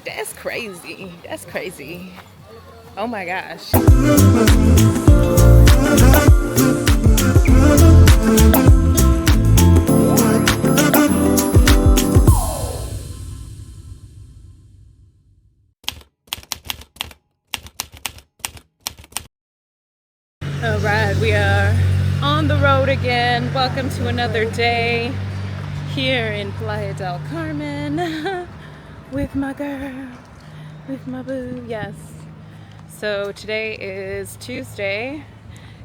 That's crazy. That's crazy. Oh my gosh. All right, we are on the road again. Welcome to another day here in Playa del Carmen with my girl, with my boo. Yes. So today is Tuesday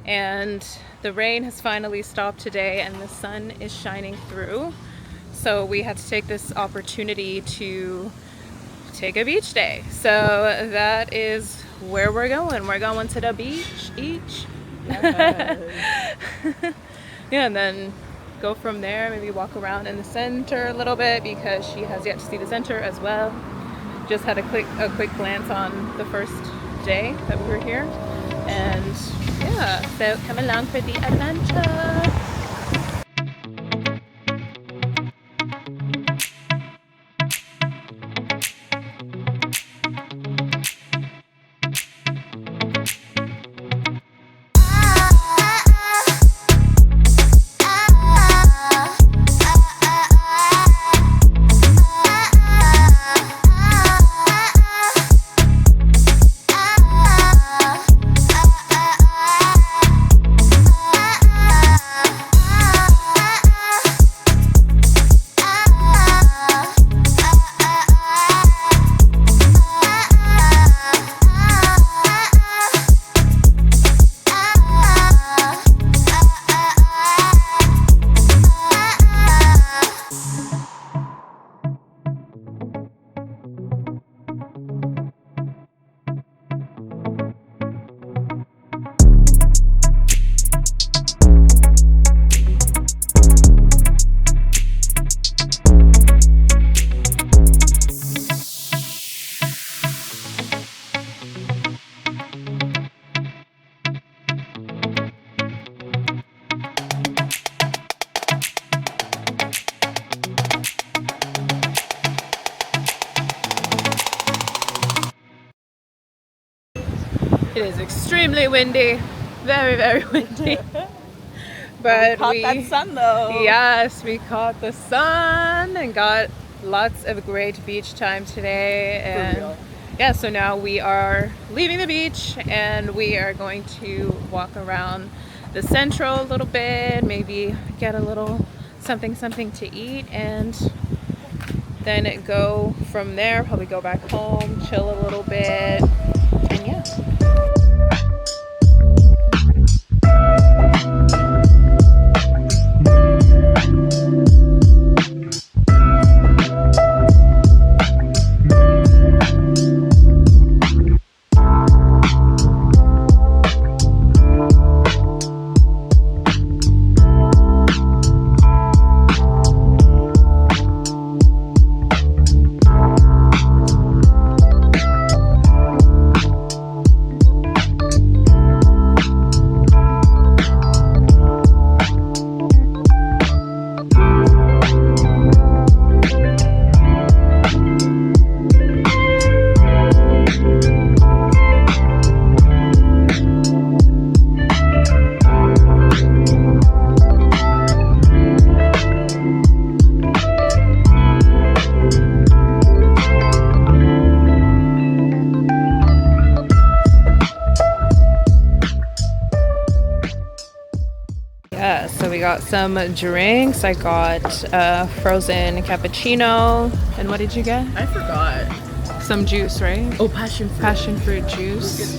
and the rain has finally stopped today and the sun is shining through. So we had to take this opportunity to take a beach day. So that is where we're going. We're going to the beach each. Yeah, and then go from there, maybe walk around in the center a little bit because she has yet to see the center as well. Just had a quick glance on the first day that we were here, and yeah, so come along for the adventure. It is extremely windy, very windy. But we caught that sun though. Yes, we caught the sun and got lots of great beach time today. And for real. Yeah, so now we are leaving the beach and we are going to walk around the central a little bit, maybe get a little something to eat, and then go from there, probably go back home, chill a little bit, and yeah. Yeah, so we got some drinks. I got frozen cappuccino. And what did you get? I forgot. Some juice, right? Oh, passion fruit. Passion fruit juice.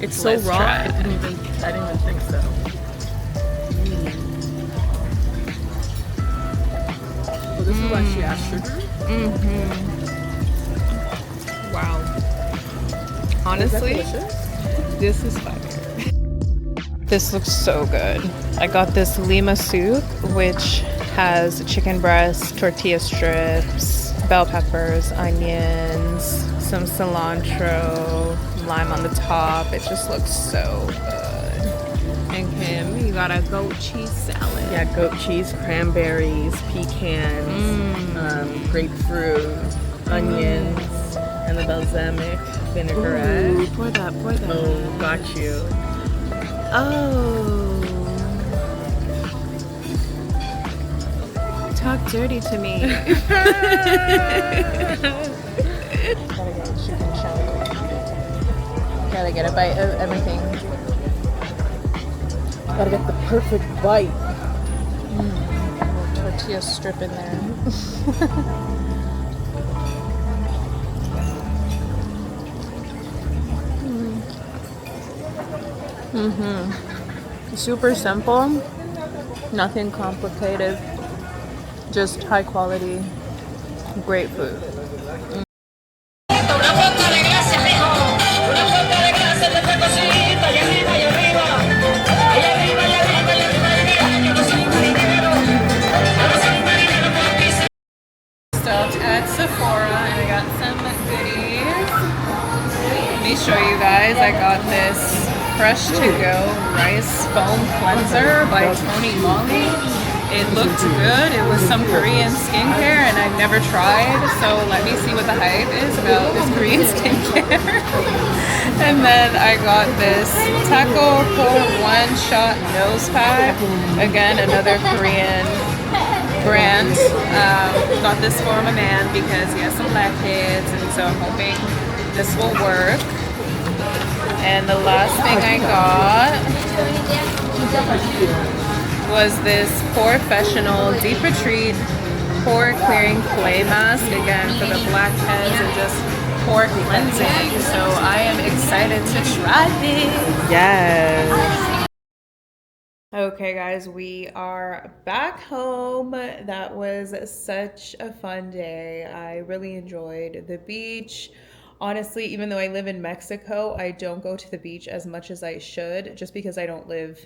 It's so raw. I didn't even think so. Oh, this is why she asked sugar? Wow. Honestly, this is fire. This looks so good. I got this lima soup, which has chicken breast, tortilla strips, bell peppers, onions, some cilantro, lime on the top. It just looks so good. And Kim, you got a goat cheese salad. Yeah, goat cheese, cranberries, pecans, grapefruit, onions. balsamic vinaigrette. Ooh, pour that, pour that. Oh, got you. Oh. Talk dirty to me. Gotta get chicken chowder. Gotta get a bite of everything. Gotta get the perfect bite. Tortilla strip in there. Super simple, nothing complicated, just high quality, great food. Stopped at Sephora and I got some goodies. Let me show you guys. I got this Fresh To Go Rice Foam Cleanser by Tony Moly. It looked good. It was some Korean skincare and I've never tried, so let me see what the hype is about this Korean skincare. And then I got this Taco Pour One Shot Nose Pad. Again, another Korean brand. Got this for my man because he has some black kids, and so I'm hoping this will work. And the last thing I got was this Professional Deep Retreat Pore Clearing Clay Mask, again for the blackheads and just pore cleansing. So I am excited to try this. Yes. Okay guys, we are back home. That was such a fun day. I really enjoyed the beach. Honestly, even though I live in Mexico, I don't go to the beach as much as I should just because I don't live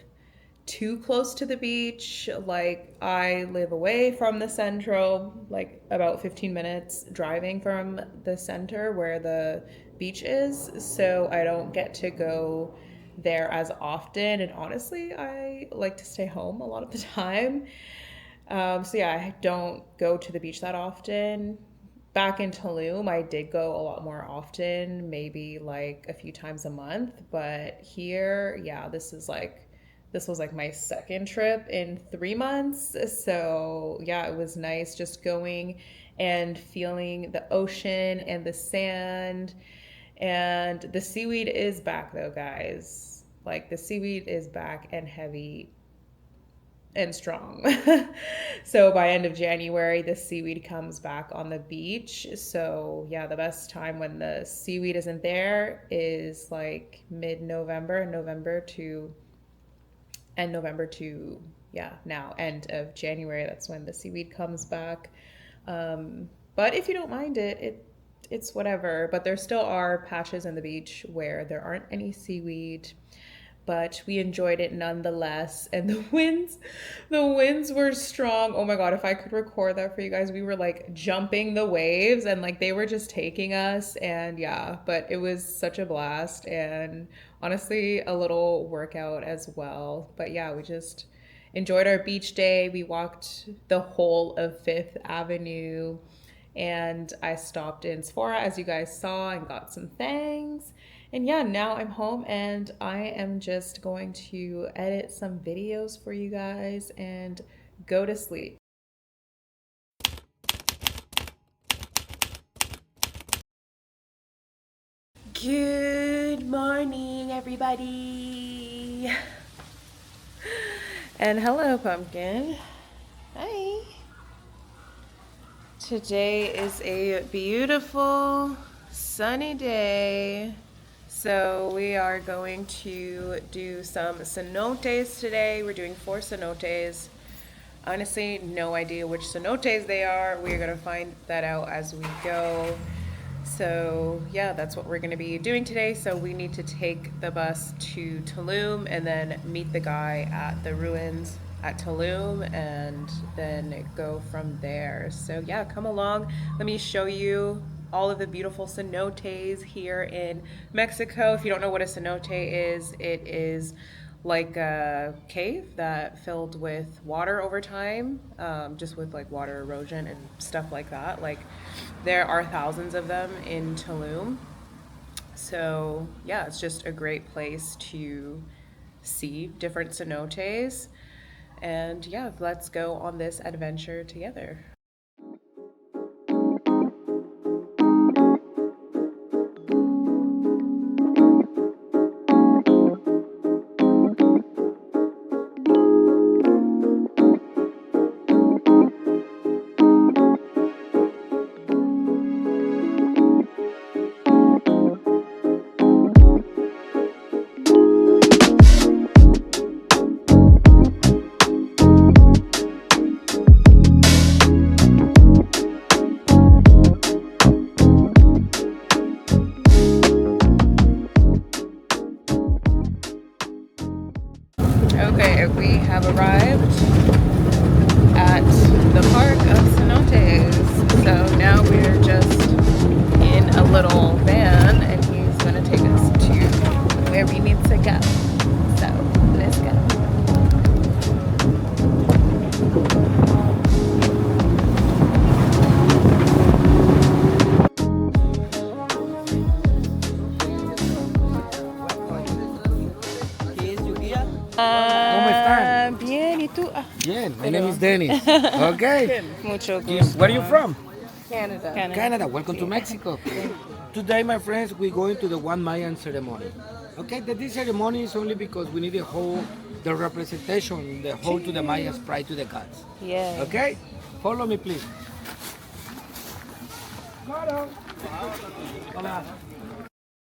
too close to the beach. Like, I live away from the centro, like about 15 minutes driving from the center where the beach is, so I don't get to go there as often, and honestly I like to stay home a lot of the time. So yeah, I don't go to the beach that often. Back in Tulum I did go a lot more often, maybe like a few times a month, but here, yeah, this was like my second trip in 3 months. So yeah, it was nice just going and feeling the ocean and the sand. And the seaweed is back though, guys. Like, the seaweed is back and heavy and strong. So by end of January, the seaweed comes back on the beach. So yeah, the best time when the seaweed isn't there is like mid-November, November to yeah, now end of January. That's when the seaweed comes back. But if you don't mind it's whatever. But there still are patches in the beach where there aren't any seaweed, but we enjoyed it nonetheless. And the winds were strong. Oh my God, if I could record that for you guys. We were like jumping the waves and like they were just taking us, and yeah, but it was such a blast and honestly a little workout as well. But yeah, we just enjoyed our beach day. We walked the whole of Fifth Avenue and I stopped in Sephora, as you guys saw, and got some things. And yeah, now I'm home and I am just going to edit some videos for you guys and go to sleep. Good morning, everybody. And hello, Pumpkin. Hi. Today is a beautiful sunny day. So we are going to do some cenotes today. We're doing 4 cenotes. Honestly, no idea which cenotes they are. We're gonna find that out as we go. So yeah, that's what we're gonna be doing today. So we need to take the bus to Tulum and then meet the guy at the ruins at Tulum and then go from there. So yeah, come along. Let me show you all of the beautiful cenotes here in Mexico. If you don't know what a cenote is, it is like a cave that filled with water over time, just with like water erosion and stuff like that. Like there are thousands of them in Tulum. So yeah, it's just a great place to see different cenotes. And yeah, let's go on this adventure together. Okay, we have arrived at the park of Cenotes. So now we're just in a little van and he's gonna take us to where we need to go. So let's go. ¿Cómo están? Bien, ¿y tú? Bien, my name is Dennis. Okay. Mucho gusto. Where are you from? Canada. Canada. Welcome to Mexico. Today, my friends, we're going to the one Mayan ceremony. Okay, this ceremony is only because we need to hold the representation, the hold to the Mayas, pride to the gods. Yeah. Okay? Follow me, please.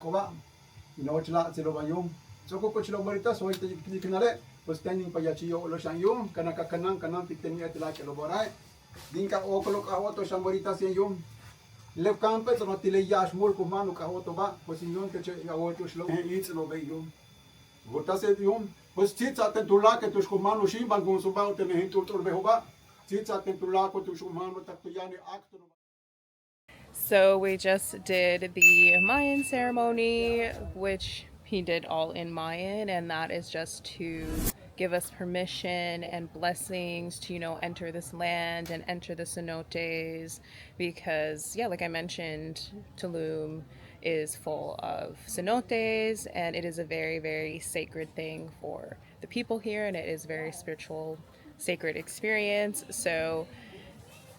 Koba, inawachla silo bayum. So ko chilo marita so ite kinale, was standing pa yachiyo ulo siyang kanaka kanang tikteni atila kilo boray. Dinka okolo kahoto siyang marita siya yung. Lev kampe so matile yash mur kumanu kahoto ba, was yung kache yawoto shlo eats no bay yung. Gota se yung, was tit sa tentula ke tush kumanu shim bangun suba ute mehin tur behoba. Tit sa tentula ko tush kumanu taktuyani akto. So we just did the Mayan ceremony, which he did all in Mayan, and that is just to give us permission and blessings to, enter this land and enter the cenotes, because yeah, like I mentioned, Tulum is full of cenotes, and it is a very, very sacred thing for the people here, and it is a very spiritual, sacred experience. So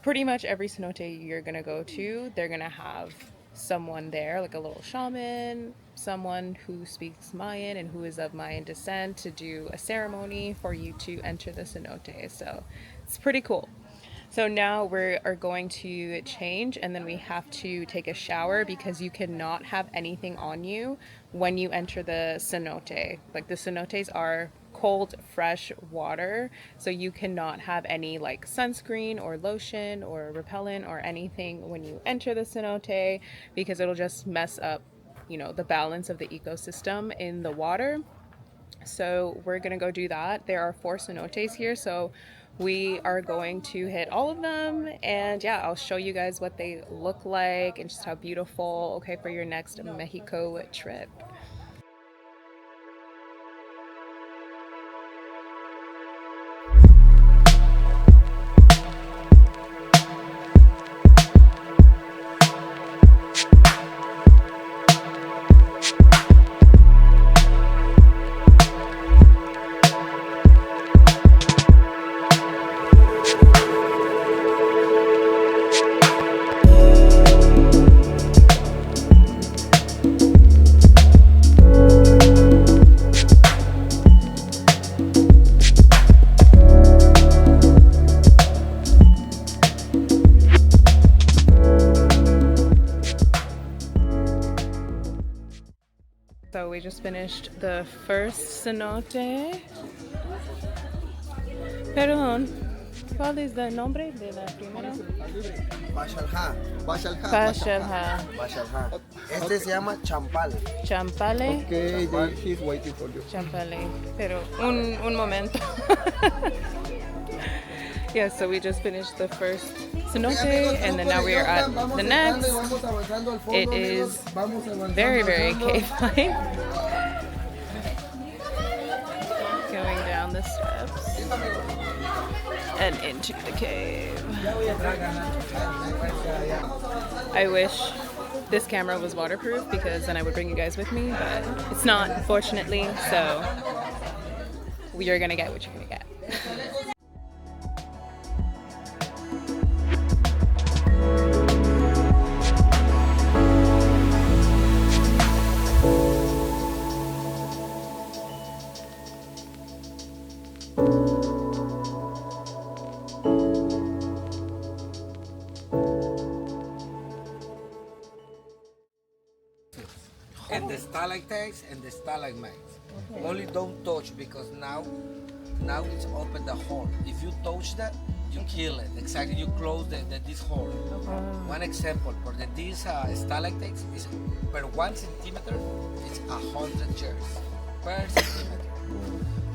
pretty much every cenote you're gonna go to, they're gonna have someone there, like a little shaman, someone who speaks Mayan and who is of Mayan descent, to do a ceremony for you to enter the cenote. So it's pretty cool. So now we are going to change, and then we have to take a shower because you cannot have anything on you when you enter the cenote. Like the cenotes are cold, fresh water, so you cannot have any like sunscreen or lotion or repellent or anything when you enter the cenote, because it'll just mess up, the balance of the ecosystem in the water. So we're gonna go do that. There are 4 cenotes here, so we are going to hit all of them, and yeah, I'll show you guys what they look like and just how beautiful. Okay, for your next Mexico trip. So we just finished the first cenote. Perdón, ¿cuál es el nombre de la primera? Bashalha. Este se llama champal. Champale. Okay, he's waiting for you. Champale. Pero un momento. Yeah, so we just finished the first cenote, and then now we are at the next. It is very, very cave-like. the steps and into the cave. I wish this camera was waterproof because then I would bring you guys with me, but it's not, fortunately, so you're gonna get what you're gonna get. And the stalactites and the stalagmites. Only don't touch because now it's open the hole. If you touch that, you kill it. Exactly, you close this hole. One example for these stalactites is per 1 centimeter, it's 100 years per centimeter.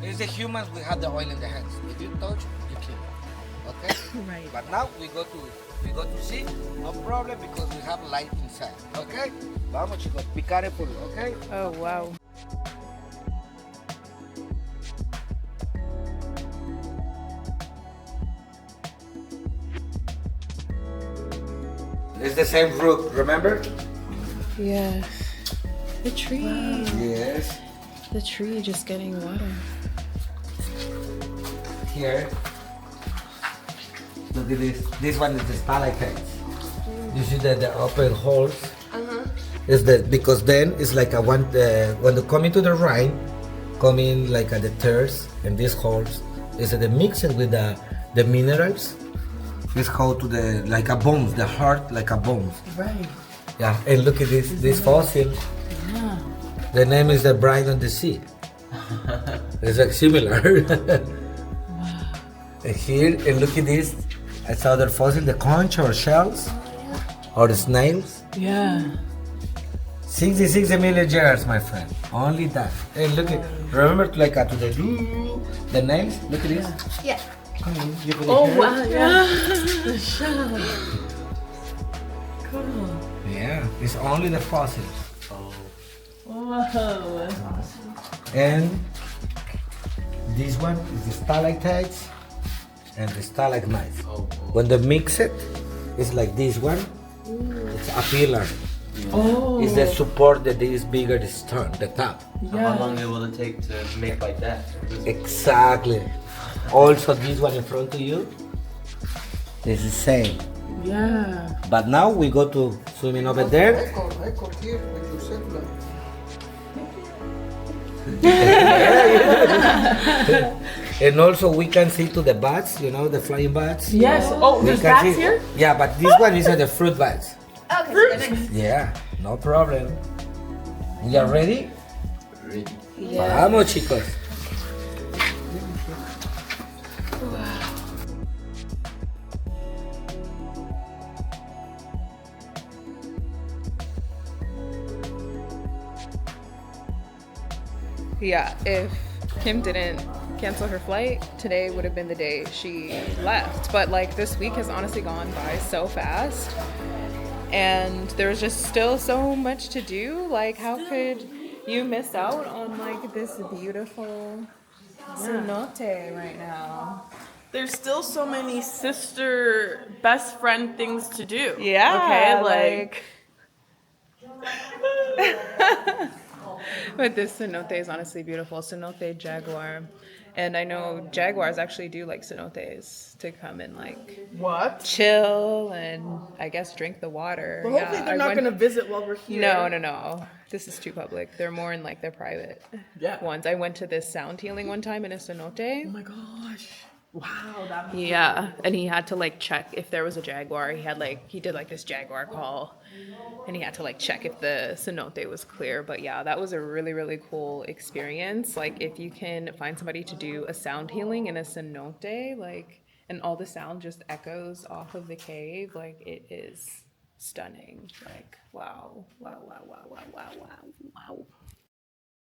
It's the humans, we have the oil in the hands. If you touch, you kill it. Okay? Right. But now we go to see, no problem because we have light inside. Okay? Vamos chicos, be careful, okay? Oh, wow. It's the same root, remember? Yeah. The tree. Yes. The tree just getting water. Here. Look at this. This one is the stalactites. You see the open holes? Is that because then it's like when they come into the rain, come in like at the tears and these holes is the mixing with the minerals. This how to the like a bones, the heart like a bones. Right. Yeah, and look at this fossil. Yeah. The name is the brine on the sea. It's like similar. And here, and look at this. It's other fossil, the conch or shells or the snails. Yeah. 66 million years, my friend. Only that. And look at, remember to like to the nails. Look at this. Yeah. You put it Oh, here. wow. Yeah. The shell. Cool. Yeah, it's only the fossils. Whoa. And this one is the stalactites and the stalagmites. When they mix it, it's like this one. It's a pillar. Oh. It's the support that is bigger the stone, the top. How long will it take to make like that? Exactly. Also, this one in front of you is the same. Yeah. But now we go to swimming over there. Record here with your cellular. And also we can see to the bats, you know, the flying bats. Yes. Oh, We there's can bats see- here? Yeah, but this one is the fruit bats. Okay, so nice. Yeah, no problem. We are ready? Ready. Vamos, chicos. Yeah, if Kim didn't cancel her flight, today would have been the day she left. But like this week has honestly gone by so fast. And there's just still so much to do. Like how could you miss out on like this beautiful cenote right now? There's still so many sister best friend things to do. Yeah, Okay, But this cenote is honestly beautiful. Cenote jaguar. And I know jaguars actually do like cenotes to come and like what? chill and I guess drink the water. Well, hopefully they're I not went- gonna visit while we're here. No. This is too public. They're more in like their private Yeah. ones. I went to this sound healing one time in a Oh cenote. my gosh. Wow. That. Yeah, and he had to like check if there was a jaguar. He did like this jaguar call, and he had to like check if the cenote was clear. But yeah, that was a really really cool experience. Like if you can find somebody to do a sound healing in a cenote, like, and all the sound just echoes off of the cave, like it is stunning. Like wow.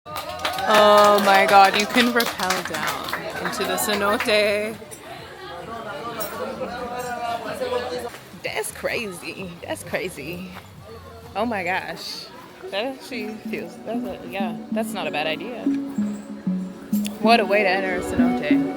Oh my god, you can rappel down into the cenote. That's crazy. Oh my gosh. That actually feels, that's not a bad idea. What a way to enter a cenote.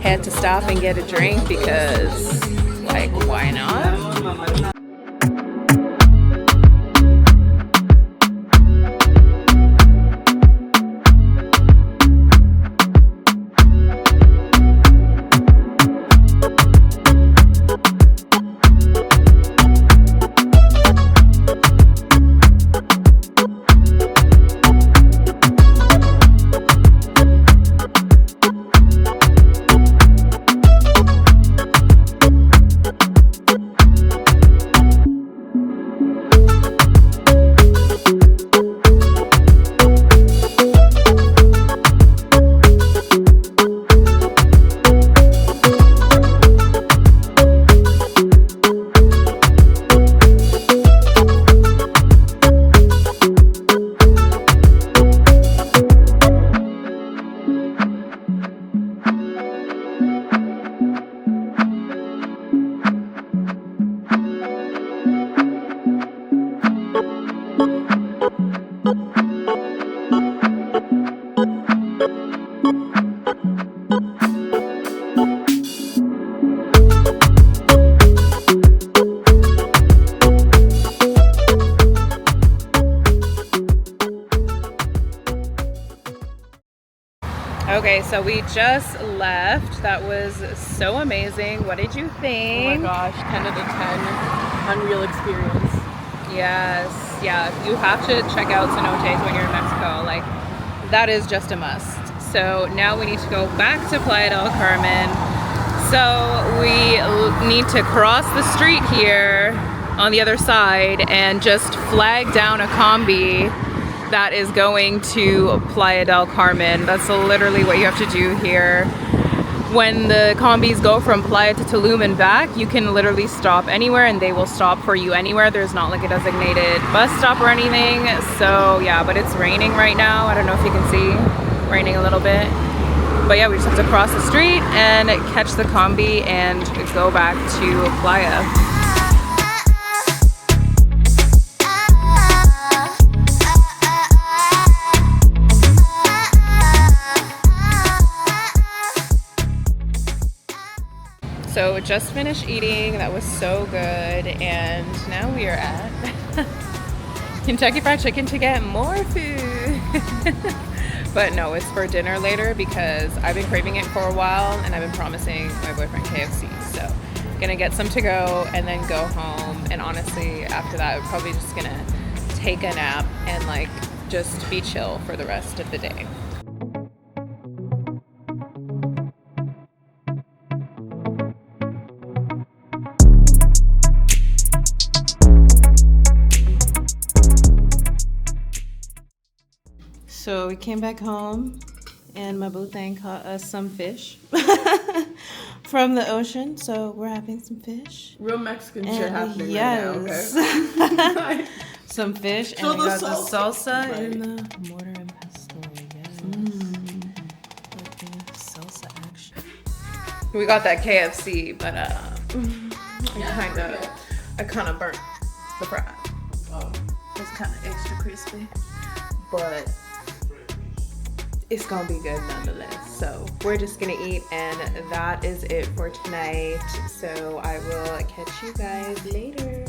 Had to stop and get a drink because, like, why not? Okay, so we just left. That was so amazing. What did you Oh think? my gosh, 10 out of 10. Unreal experience. Yes, yeah, you have to check out Cenotes when you're in Mexico. Like, that is just a must. So now we need to go back to Playa del Carmen. So we need to cross the street here on the other side and just flag down a combi that is going to Playa del Carmen. That's literally what you have to do here. When the combis go from Playa to Tulum and back, you can literally stop anywhere and they will stop for you anywhere. There's not like a designated bus stop or anything. So yeah, but it's raining right now. I don't know if you can see, raining a little bit. But yeah, we just have to cross the street and catch the combi and go back to Playa. So just finished eating, that was so good, and now we are at Kentucky Fried Chicken to get more food. But no, it's for dinner later because I've been craving it for a while and I've been promising my boyfriend KFC. So gonna get some to go and then go home, and honestly after that I'm probably just gonna take a nap and like just be chill for the rest of the day. So we came back home and my boo thing caught us some fish from the ocean. So we're having some fish. Real Mexican shit happening yes. right now, okay? Some fish, So and we the got the salsa right. and the mortar and pestle. Yes. With the salsa action. We got that KFC, but I kind of burnt the fry. It's kind of extra crispy, but it's gonna be good nonetheless. So we're just gonna eat, and that is it for tonight. So I will catch you guys later.